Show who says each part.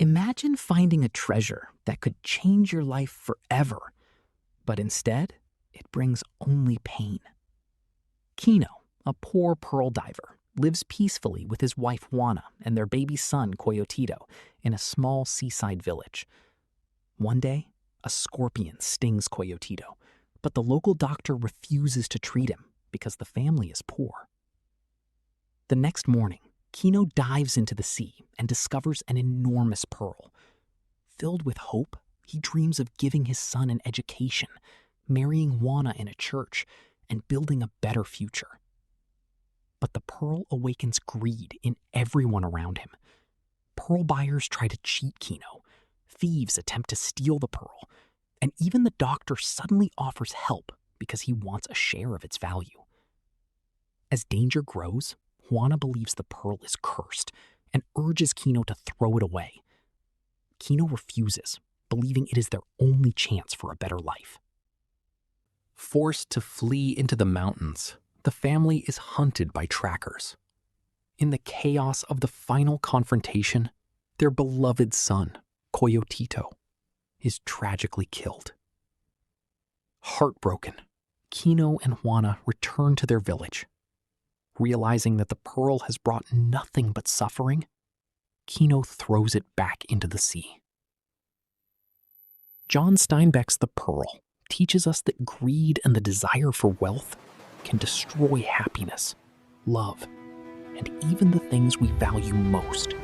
Speaker 1: Imagine finding a treasure that could change your life forever, but instead, it brings only pain. Kino, a poor pearl diver, lives peacefully with his wife Juana and their baby son Coyotito in a small seaside village. One day, a scorpion stings Coyotito, but the local doctor refuses to treat him because the family is poor. The next morning, Kino dives into the sea and discovers an enormous pearl. Filled with hope, he dreams of giving his son an education, marrying Juana in a church, and building a better future. But the pearl awakens greed in everyone around him. Pearl buyers try to cheat Kino. Thieves attempt to steal the pearl. And even the doctor suddenly offers help because he wants a share of its value. As danger grows, Juana believes the pearl is cursed and urges Kino to throw it away. Kino refuses, believing it is their only chance for a better life. Forced to flee into the mountains, the family is hunted by trackers. In the chaos of the final confrontation, their beloved son, Coyotito, is tragically killed. Heartbroken, Kino and Juana return to their village. Realizing that the pearl has brought nothing but suffering, Kino throws it back into the sea. John Steinbeck's The Pearl teaches us that greed and the desire for wealth can destroy happiness, love, and even the things we value most.